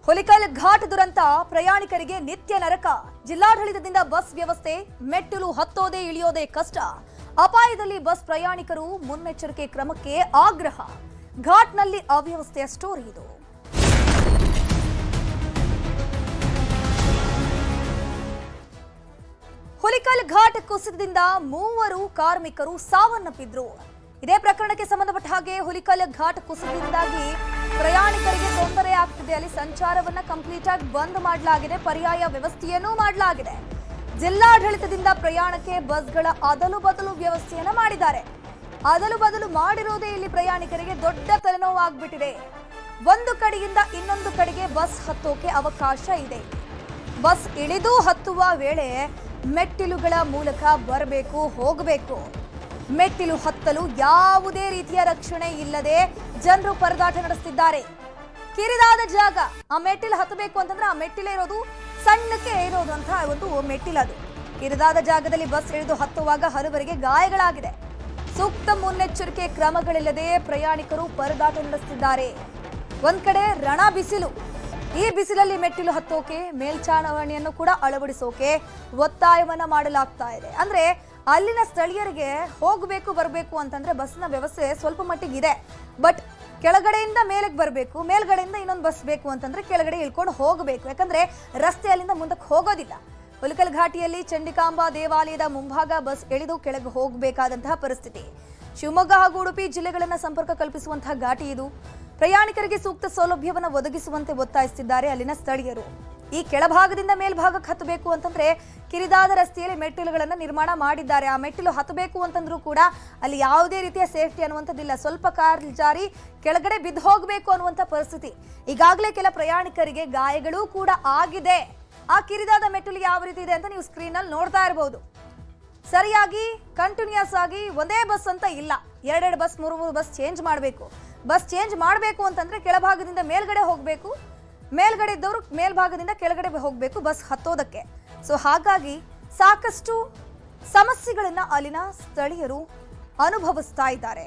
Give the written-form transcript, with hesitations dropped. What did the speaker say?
ಹುಲಿಕಲ್ ಘಾಟ್ ದುರಂತ ಪ್ರಯಾಣಿಕರಿಗೆ ನಿತ್ಯ ನರಕ. ಜಿಲ್ಲಾಡಳಿತದಿಂದ ಬಸ್ ವ್ಯವಸ್ಥೆ, ಮೆಟ್ಟಿಲು ಹತ್ತೋದೇ ಇಳಿಯೋದೇ ಕಷ್ಟ. ಅಪಾಯದಲ್ಲಿ ಬಸ್ ಪ್ರಯಾಣಿಕರು, ಮುನ್ನೆಚ್ಚರಿಕೆ ಕ್ರಮಕ್ಕೆ ಆಗ್ರಹ. ಘಾಟ್ನಲ್ಲಿ ಅವ್ಯವಸ್ಥೆಯ ಸ್ಟೋರಿ ಇದು. ಹುಲಿಕಲ್ ಘಾಟ್ ಕುಸಿತದಿಂದ 3 ಕಾರ್ಮಿಕರು ಸಾವನ್ನಪ್ಪಿದ್ರು. ಇದೇ ಪ್ರಕರಣಕ್ಕೆ ಸಂಬಂಧಪಟ್ಟ ಹಾಗೆ ಹುಲಿಕಲ್ ಘಾಟ್ ಕುಸಿತದಿಂದಾಗಿ ಪ್ರಯಾಣಿಕರಿಗೆ ತೊಂದರೆ ಆಗ್ತಿದೆ. ಅಲ್ಲಿ ಸಂಚಾರವನ್ನ ಕಂಪ್ಲೀಟ್ ಆಗಿ ಬಂದ್ ಮಾಡಲಾಗಿದೆ, ಪರ್ಯಾಯ ವ್ಯವಸ್ಥೆಯನ್ನೂ ಮಾಡಲಾಗಿದೆ. ಜಿಲ್ಲಾಡಳಿತದಿಂದ ಪ್ರಯಾಣಕ್ಕೆ ಬಸ್ಗಳ ಅದಲು ಬದಲು ವ್ಯವಸ್ಥೆಯನ್ನ ಮಾಡಿದ್ದಾರೆ. ಅದಲು ಬದಲು ಮಾಡಿರೋದೇ ಇಲ್ಲಿ ಪ್ರಯಾಣಿಕರಿಗೆ ದೊಡ್ಡ ತಲೆನೋವಾಗ್ಬಿಟ್ಟಿದೆ. ಒಂದು ಕಡೆಯಿಂದ ಇನ್ನೊಂದು ಕಡೆಗೆ ಬಸ್ ಹತ್ತೋಕೆ ಅವಕಾಶ ಇದೆ. ಬಸ್ ಇಳಿದು ಹತ್ತುವ ವೇಳೆ ಮೆಟ್ಟಿಲುಗಳ ಮೂಲಕ ಬರಬೇಕು, ಹೋಗಬೇಕು. ಮೆಟ್ಟಿಲು ಹತ್ತಲು ಯಾವುದೇ ರೀತಿಯ ರಕ್ಷಣೆ ಇಲ್ಲದೆ ಜನರು ಪರದಾಟ ನಡೆಸುತ್ತಿದ್ದಾರೆ. ಕಿರಿದಾದ ಜಾಗ, ಆ ಮೆಟ್ಟಿಲು ಹತ್ತಬೇಕು ಅಂತಂದ್ರೆ ಆ ಮೆಟ್ಟಿಲೇ ಇರೋದು ಸಣ್ಣಕ್ಕೆ ಇರೋದಂತಹ ಒಂದು ಮೆಟ್ಟಿಲದು. ಕಿರಿದಾದ ಜಾಗದಲ್ಲಿ ಬಸ್ ಇಳಿದು ಹತ್ತುವಾಗ ಹಲವರಿಗೆ ಗಾಯಗಳಾಗಿದೆ. ಸೂಕ್ತ ಮುನ್ನೆಚ್ಚರಿಕೆ ಕ್ರಮಗಳಿಲ್ಲದೆ ಪ್ರಯಾಣಿಕರು ಪರದಾಟ ನಡೆಸುತ್ತಿದ್ದಾರೆ. ಒಂದ್ ಕಡೆ ರಣ ಬಿಸಿಲು. ಈ ಬಿಸಿಲಲ್ಲಿ ಮೆಟ್ಟಿಲು ಹತ್ತೋಕೆ ಮೇಲ್ಚಾವಣಿಯನ್ನು ಕೂಡ ಅಳವಡಿಸೋಕೆ ಒತ್ತಾಯವನ್ನ ಮಾಡಲಾಗ್ತಾ ಇದೆ. ಅಂದ್ರೆ ಅಲ್ಲಿನ ಸ್ಥಳೀಯರಿಗೆ ಹೋಗಬೇಕು ಬರಬೇಕು ಅಂತಂದ್ರೆ ಬಸ್ನ ವ್ಯವಸ್ಥೆ ಸ್ವಲ್ಪ ಮಟ್ಟಿಗೆ ಇದೆ. ಬಟ್ ಕೆಳಗಡೆಯಿಂದ ಮೇಲಕ್ಕೆ ಬರಬೇಕು, ಮೇಲ್ಗಡೆಯಿಂದ ಇನ್ನೊಂದು ಬಸ್ ಬೇಕು ಅಂತಂದ್ರೆ ಕೆಳಗಡೆ ಇಳ್ಕೊಂಡು ಹೋಗಬೇಕು. ಯಾಕಂದ್ರೆ ರಸ್ತೆ ಅಲ್ಲಿಂದ ಮುಂದಕ್ಕೆ ಹೋಗೋದಿಲ್ಲ. ಹುಲಿಕಲ್ ಘಾಟಿಯಲ್ಲಿ ಚಂಡಿಕಾಂಬಾ ದೇವಾಲಯದ ಮುಂಭಾಗ ಬಸ್ ಇಳಿದು ಕೆಳಗೆ ಹೋಗಬೇಕಾದಂತಹ ಪರಿಸ್ಥಿತಿ. ಶಿವಮೊಗ್ಗ ಹಾಗೂ ಉಡುಪಿ ಜಿಲ್ಲೆಗಳನ್ನ ಸಂಪರ್ಕ ಕಲ್ಪಿಸುವಂತಹ ಘಾಟಿ ಇದು. ಪ್ರಯಾಣಿಕರಿಗೆ ಸೂಕ್ತ ಸೌಲಭ್ಯವನ್ನು ಒದಗಿಸುವಂತೆ ಒತ್ತಾಯಿಸುತ್ತಿದ್ದಾರೆ ಅಲ್ಲಿನ ಸ್ಥಳೀಯರು. ಈ ಕೆಳಭಾಗದಿಂದ ಮೇಲ್ಭಾಗಕ್ಕೆ ಹತ್ತಬೇಕು ಅಂತಂದ್ರೆ ಕಿರಿದಾದ ರಸ್ತೆಯಲ್ಲಿ ಮೆಟ್ಟಿಲುಗಳನ್ನು ನಿರ್ಮಾಣ ಮಾಡಿದ್ದಾರೆ. ಆ ಮೆಟ್ಟಿಲು ಹತ್ತಬೇಕು ಅಂತಂದ್ರೂ ಕೂಡ ಅಲ್ಲಿ ಯಾವುದೇ ರೀತಿಯ ಸೇಫ್ಟಿ ಅನ್ನುವಂಥದ್ದಿಲ್ಲ. ಸ್ವಲ್ಪ ಕಾರ್ ಜಾರಿ ಕೆಳಗಡೆ ಬಿದ್ದು ಹೋಗಬೇಕು ಅನ್ನುವಂಥ ಪರಿಸ್ಥಿತಿ. ಈಗಾಗಲೇ ಕೆಲ ಪ್ರಯಾಣಿಕರಿಗೆ ಗಾಯಗಳೂ ಕೂಡ ಆಗಿದೆ. ಆ ಕಿರಿದಾದ ಮೆಟ್ಟಿಲು ಯಾವ ರೀತಿ ಇದೆ ಅಂತ ನೀವು ಸ್ಕ್ರೀನಲ್ಲಿ ನೋಡ್ತಾ ಇರಬಹುದು. ಸರಿಯಾಗಿ ಕಂಟಿನ್ಯೂಸ್ ಆಗಿ ಒಂದೇ ಬಸ್ ಅಂತ ಇಲ್ಲ, 2 ಬಸ್ 3 ಬಸ್ ಚೇಂಜ್ ಮಾಡಬೇಕು. ಬಸ್ ಚೇಂಜ್ ಮಾಡಬೇಕು ಅಂತಂದ್ರೆ ಕೆಳಭಾಗದಿಂದ ಮೇಲ್ಗಡೆ ಹೋಗಬೇಕು, ಮೇಲ್ಗಡೆ ಇದ್ದವರು ಮೇಲ್ಭಾಗದಿಂದ ಕೆಳಗಡೆ ಹೋಗಬೇಕು ಬಸ್ ಹತ್ತೋದಕ್ಕೆ. ಸೊ ಹಾಗಾಗಿ ಸಾಕಷ್ಟು ಸಮಸ್ಯೆಗಳನ್ನ ಅಲ್ಲಿನ ಸ್ಥಳೀಯರು ಅನುಭವಿಸ್ತಾ ಇದ್ದಾರೆ.